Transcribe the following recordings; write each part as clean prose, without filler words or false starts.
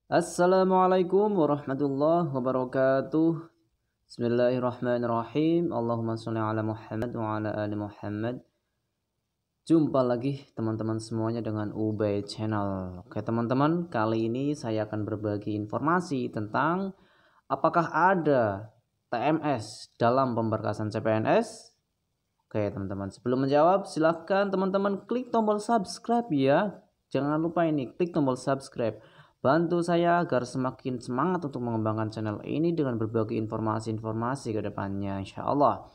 Assalamualaikum warahmatullahi wabarakatuh. Bismillahirrahmanirrahim. Allahumma sholli ala Muhammad wa ala ali Muhammad. Jumpa lagi teman-teman semuanya dengan Ubay Channel. Oke teman-teman, kali ini saya akan berbagi informasi tentang apakah ada TMS dalam pemberkasan CPNS. Oke teman-teman, sebelum menjawab silahkan teman-teman klik tombol subscribe ya. Jangan lupa ini klik tombol subscribe. Bantu saya agar semakin semangat untuk mengembangkan channel ini dengan berbagi informasi-informasi ke depannya insya Allah.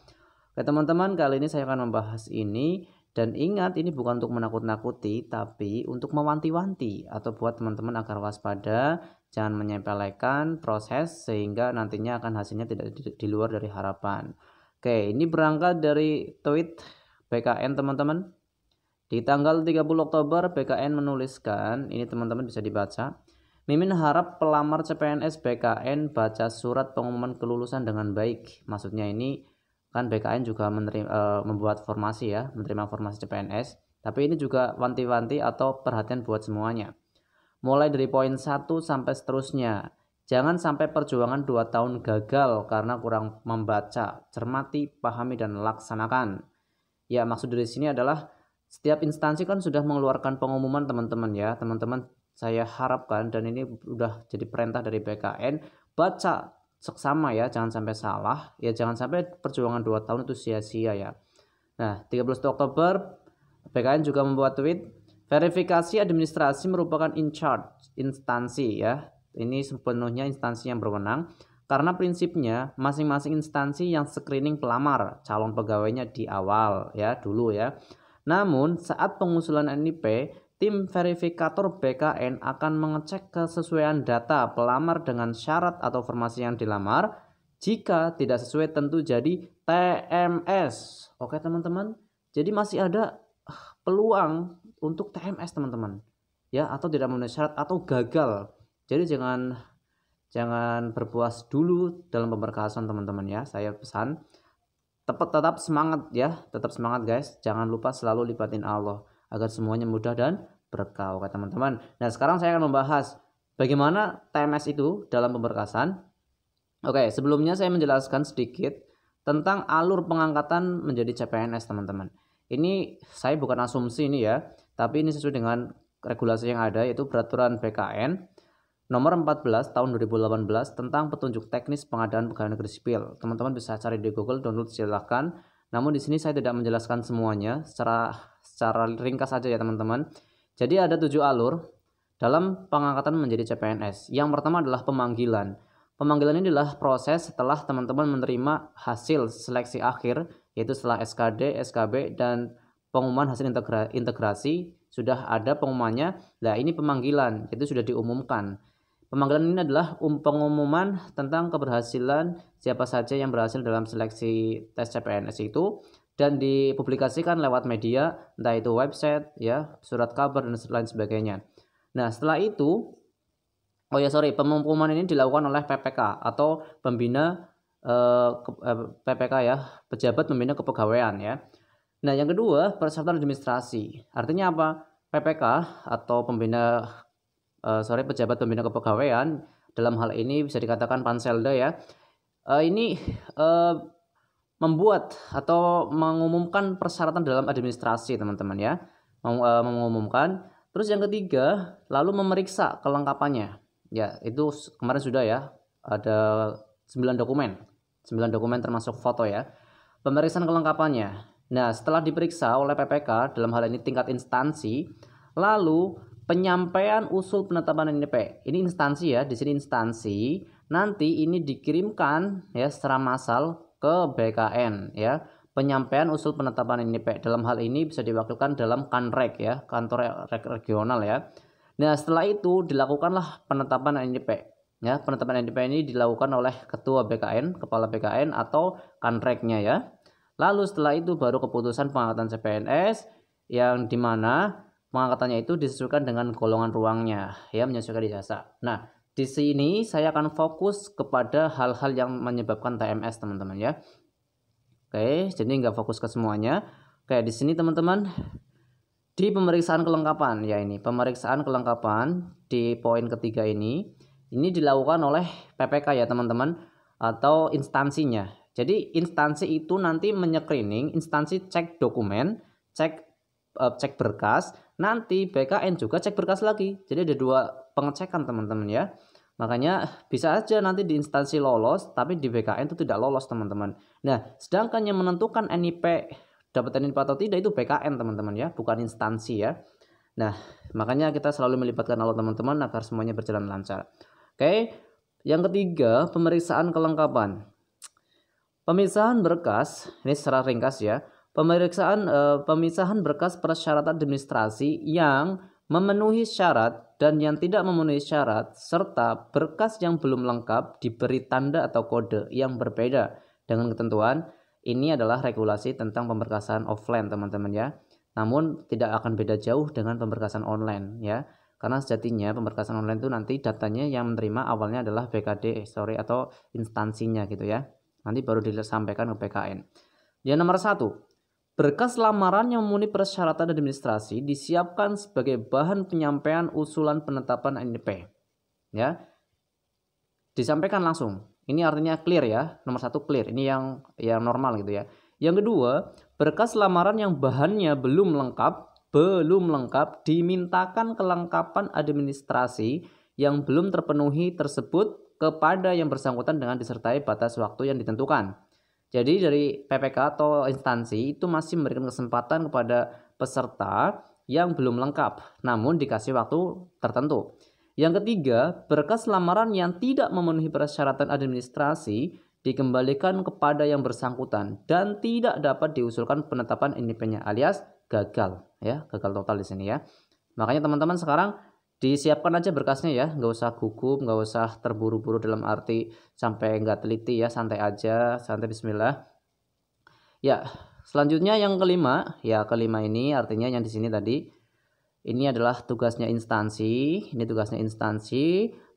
Oke teman-teman, kali ini saya akan membahas ini. Dan ingat, ini bukan untuk menakut-nakuti, tapi untuk mewanti-wanti atau buat teman-teman agar waspada, jangan menyepelekan proses sehingga nantinya akan hasilnya tidak di luar dari harapan. Oke, ini berangkat dari tweet BKN teman-teman. Di tanggal 30 Oktober BKN menuliskan, ini teman-teman bisa dibaca. Mimin harap pelamar CPNS BKN baca surat pengumuman kelulusan dengan baik. Maksudnya ini kan BKN juga membuat formasi ya, menerima formasi CPNS. Tapi ini juga wanti-wanti atau perhatian buat semuanya. Mulai dari poin 1 sampai seterusnya. Jangan sampai perjuangan 2 tahun gagal karena kurang membaca, cermati, pahami, dan laksanakan. Ya, maksud dari sini adalah setiap instansi kan sudah mengeluarkan pengumuman teman-teman ya. Teman-teman, saya harapkan dan ini udah jadi perintah dari BKN, baca seksama ya, jangan sampai salah ya, jangan sampai perjuangan 2 tahun itu sia-sia ya. Nah, 31 Oktober BKN juga membuat tweet, verifikasi administrasi merupakan in charge instansi ya. Ini sepenuhnya instansi yang berwenang karena prinsipnya masing-masing instansi yang screening pelamar calon pegawainya di awal ya dulu ya. Namun saat pengusulan NIP, tim verifikator BKN akan mengecek kesesuaian data pelamar dengan syarat atau formasi yang dilamar. Jika tidak sesuai tentu jadi TMS. Oke teman-teman, jadi masih ada peluang untuk TMS teman-teman ya, atau tidak memenuhi syarat atau gagal. Jadi jangan berpuas dulu dalam pemberkasan teman-teman ya. Saya pesan tetap semangat ya, tetap semangat guys. Jangan lupa selalu libatin Allah agar semuanya mudah dan berkah oke teman-teman. Nah sekarang saya akan membahas bagaimana TMS itu dalam pemberkasan. Oke, sebelumnya saya menjelaskan sedikit tentang alur pengangkatan menjadi CPNS teman-teman. Ini saya bukan asumsi ini ya, tapi ini sesuai dengan regulasi yang ada, yaitu peraturan BKN nomor 14 tahun 2018 tentang petunjuk teknis pengadaan pegawai negeri sipil. Teman-teman bisa cari di Google, download silahkan. Namun di sini saya tidak menjelaskan semuanya, secara ringkas saja ya teman-teman. Jadi ada 7 alur dalam pengangkatan menjadi CPNS. Yang pertama adalah pemanggilan. Pemanggilan ini adalah proses setelah teman-teman menerima hasil seleksi akhir, yaitu setelah SKD, SKB, dan pengumuman hasil integrasi sudah ada pengumumannya. Nah ini pemanggilan, itu sudah diumumkan. Pemanggilan ini adalah pengumuman tentang keberhasilan siapa saja yang berhasil dalam seleksi tes CPNS itu dan dipublikasikan lewat media, entah itu website ya, surat kabar dan lain sebagainya. Nah setelah itu pengumuman ini dilakukan oleh PPK atau pembina PPK ya, pejabat pembina kepegawaian ya. Nah yang kedua, persyaratan administrasi. Artinya apa? PPK atau pejabat pembina kepegawaian dalam hal ini bisa dikatakan Panselda ya. Ini membuat atau mengumumkan persyaratan dalam administrasi teman-teman ya. Mengumumkan. Terus yang ketiga, lalu memeriksa kelengkapannya. Ya, itu kemarin sudah ya. Ada 9 dokumen. 9 dokumen termasuk foto ya. Pemeriksaan kelengkapannya. Nah, setelah diperiksa oleh PPK dalam hal ini tingkat instansi, lalu penyampaian usul penetapan NIP. Ini instansi ya, di sini instansi. Nanti ini dikirimkan ya secara massal ke BKN ya. Penyampaian usul penetapan NIP dalam hal ini bisa diwakilkan dalam Kanrek ya, kantor regional ya. Nah, setelah itu dilakukanlah penetapan NIP. Ya, penetapan NIP ini dilakukan oleh ketua BKN, kepala BKN atau Kanreknya ya. Lalu setelah itu baru keputusan pengangkatan CPNS yang dimana pengangkatannya itu disesuaikan dengan golongan ruangnya ya, menyesuaikan ijazah. Nah, di sini saya akan fokus kepada hal-hal yang menyebabkan TMS teman-teman ya. Oke, jadi nggak fokus ke semuanya. Oke, di sini teman-teman di pemeriksaan kelengkapan ya, ini pemeriksaan kelengkapan di poin ketiga ini Ini dilakukan oleh PPK ya teman-teman, atau instansinya. Jadi instansi itu nanti menycreening, instansi cek dokumen, cek berkas, nanti BKN juga cek berkas lagi. Jadi ada 2 pengecekan teman-teman ya. Makanya bisa aja nanti di instansi lolos, tapi di BKN itu tidak lolos teman-teman. Nah, sedangkan yang menentukan NIP dapat NIP atau tidak itu BKN teman-teman ya, bukan instansi ya. Nah, makanya kita selalu melibatkan Allah teman-teman agar semuanya berjalan lancar. Oke, yang ketiga pemeriksaan kelengkapan. Pemisahan berkas, ini secara ringkas ya. Pemisahan berkas persyaratan administrasi yang memenuhi syarat dan yang tidak memenuhi syarat, serta berkas yang belum lengkap diberi tanda atau kode yang berbeda dengan ketentuan. Ini adalah regulasi tentang pemberkasan offline teman-teman ya. Namun tidak akan beda jauh dengan pemberkasan online ya. Karena sejatinya pemberkasan online itu nanti datanya yang menerima awalnya adalah BKD atau instansinya gitu ya. Nanti baru disampaikan ke PKN. Yang nomor 1, berkas lamaran yang memenuhi persyaratan administrasi disiapkan sebagai bahan penyampaian usulan penetapan NIP. Ya, disampaikan langsung. Ini artinya clear ya. Nomor 1 clear. Ini yang normal gitu ya. Yang kedua, berkas lamaran yang bahannya belum lengkap dimintakan kelengkapan administrasi yang belum terpenuhi tersebut kepada yang bersangkutan dengan disertai batas waktu yang ditentukan. Jadi dari PPK atau instansi itu masih memberikan kesempatan kepada peserta yang belum lengkap, namun dikasih waktu tertentu. Yang ketiga, berkas lamaran yang tidak memenuhi persyaratan administrasi dikembalikan kepada yang bersangkutan dan tidak dapat diusulkan penetapan NIP-nya alias gagal ya, gagal total di sini ya. Makanya teman-teman sekarang disiapkan aja berkasnya ya, nggak usah gugup, nggak usah terburu-buru dalam arti sampai nggak teliti ya, santai aja, santai bismillah. Ya, selanjutnya yang kelima, ya kelima ini artinya yang di sini tadi, ini adalah tugasnya instansi,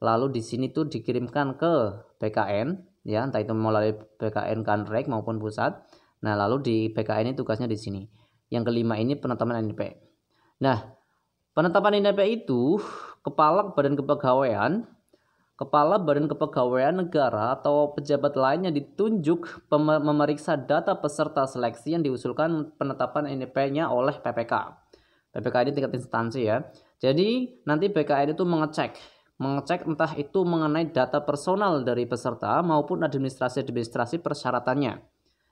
lalu di sini tuh dikirimkan ke PKN. Ya, entah itu melalui PKN Kanrek maupun pusat. Nah, lalu di PKN ini tugasnya di sini. Yang kelima ini penetapan NIP. Nah, penetapan NIP itu kepala Badan Kepegawaian Negara atau pejabat lainnya ditunjuk memeriksa data peserta seleksi yang diusulkan penetapan NIP-nya oleh PPK. PPK ini tingkat instansi ya. Jadi nanti PKN itu mengecek entah itu mengenai data personal dari peserta maupun administrasi persyaratannya.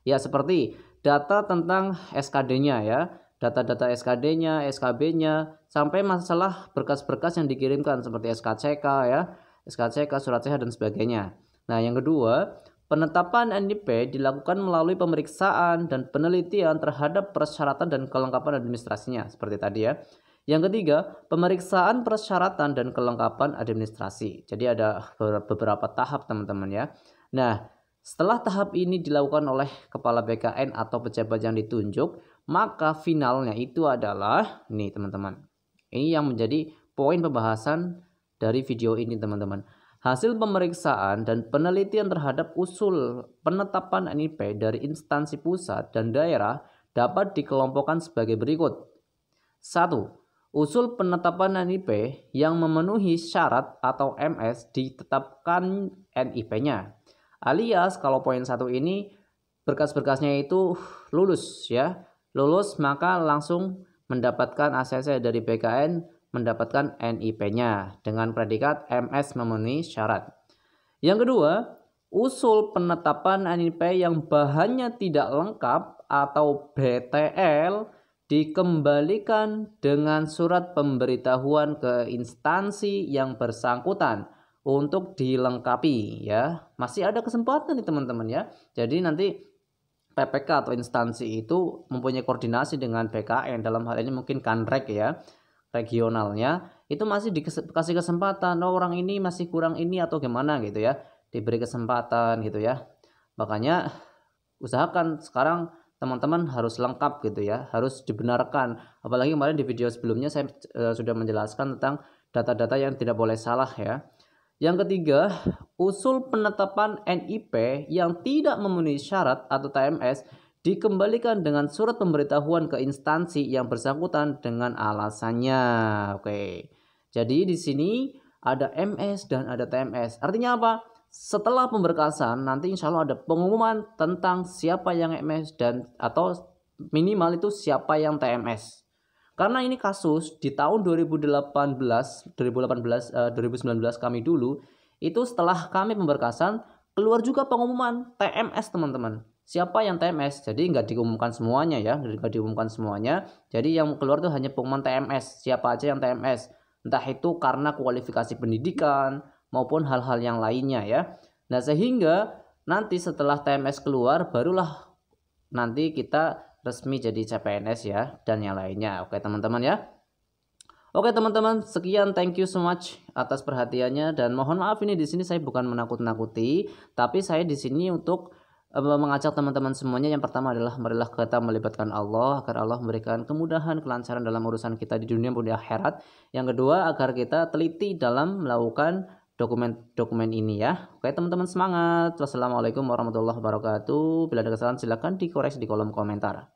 Ya, seperti data tentang SKD-nya ya, data-data SKD-nya, SKB-nya, sampai masalah berkas-berkas yang dikirimkan seperti SKCK ya, surat sehat dan sebagainya. Nah, yang kedua, penetapan NIP dilakukan melalui pemeriksaan dan penelitian terhadap persyaratan dan kelengkapan administrasinya seperti tadi ya. Yang ketiga, pemeriksaan persyaratan dan kelengkapan administrasi. Jadi ada beberapa tahap teman-teman ya. Nah, setelah tahap ini dilakukan oleh kepala BKN atau pejabat yang ditunjuk, maka finalnya itu adalah nih teman-teman. Ini yang menjadi poin pembahasan dari video ini teman-teman. Hasil pemeriksaan dan penelitian terhadap usul penetapan NIP dari instansi pusat dan daerah dapat dikelompokkan sebagai berikut. 1. Usul penetapan NIP yang memenuhi syarat atau MS ditetapkan NIP-nya. Alias kalau poin 1 ini berkas-berkasnya itu lulus ya. Lulus maka langsung mendapatkan ACC dari BKN, mendapatkan NIP-nya dengan predikat MS memenuhi syarat. Yang kedua, usul penetapan NIP yang bahannya tidak lengkap atau BTL dikembalikan dengan surat pemberitahuan ke instansi yang bersangkutan untuk dilengkapi ya. Masih ada kesempatan nih teman-teman ya. Jadi nanti PPK atau instansi itu mempunyai koordinasi dengan BKN, dalam hal ini mungkin Kanrek ya, regionalnya, itu masih dikasih kesempatan, oh orang ini masih kurang ini atau gimana gitu ya, diberi kesempatan gitu ya. Makanya usahakan sekarang teman-teman harus lengkap gitu ya, harus dibenarkan. Apalagi kemarin di video sebelumnya saya sudah menjelaskan tentang data-data yang tidak boleh salah ya. Yang ketiga, usul penetapan NIP yang tidak memenuhi syarat atau TMS dikembalikan dengan surat pemberitahuan ke instansi yang bersangkutan dengan alasannya. Oke. Jadi di sini ada MS, dan ada TMS. Artinya apa? Setelah pemberkasan nanti insya Allah ada pengumuman tentang siapa yang MS dan atau minimal itu siapa yang TMS. Karena ini kasus di tahun 2019 kami dulu, itu setelah kami pemberkasan keluar juga pengumuman TMS teman-teman. Siapa yang TMS? Jadi nggak diumumkan semuanya ya, nggak diumumkan semuanya. Jadi yang keluar tuh hanya pengumuman TMS, siapa aja yang TMS. Entah itu karena kualifikasi pendidikan maupun hal-hal yang lainnya ya. Nah sehingga nanti setelah TMS keluar barulah nanti kita resmi jadi CPNS ya dan yang lainnya. Oke teman-teman ya. Oke teman-teman, sekian, thank you so much atas perhatiannya dan mohon maaf ini di sini saya bukan menakut-nakuti, tapi saya di sini untuk mengajak teman-teman semuanya. Yang pertama adalah marilah kita melibatkan Allah agar Allah memberikan kemudahan, kelancaran dalam urusan kita di dunia maupun di akhirat. Yang kedua agar kita teliti dalam melakukan dokumen ini ya. Oke teman-teman, semangat. Wassalamualaikum warahmatullahi wabarakatuh. Bila ada kesalahan silakan dikoreksi di kolom komentar.